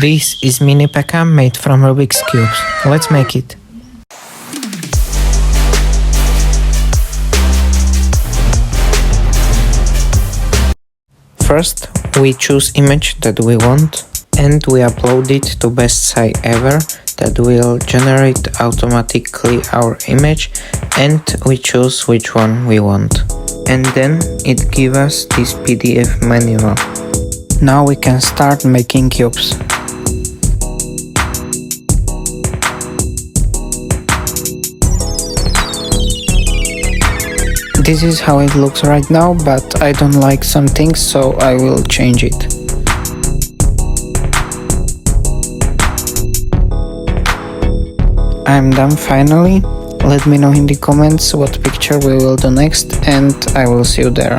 This is mini P.E.K.K.A made from Rubik's cubes. Let's make it. First, we choose image that we want and we upload it to best site ever that will generate automatically our image, and we choose which one we want. And then it gives us this PDF manual. Now we can start making cubes. This is how it looks right now, but I don't like some things, so I will change it. I'm done finally. Let me know in the comments what picture we will do next, and I will see you there.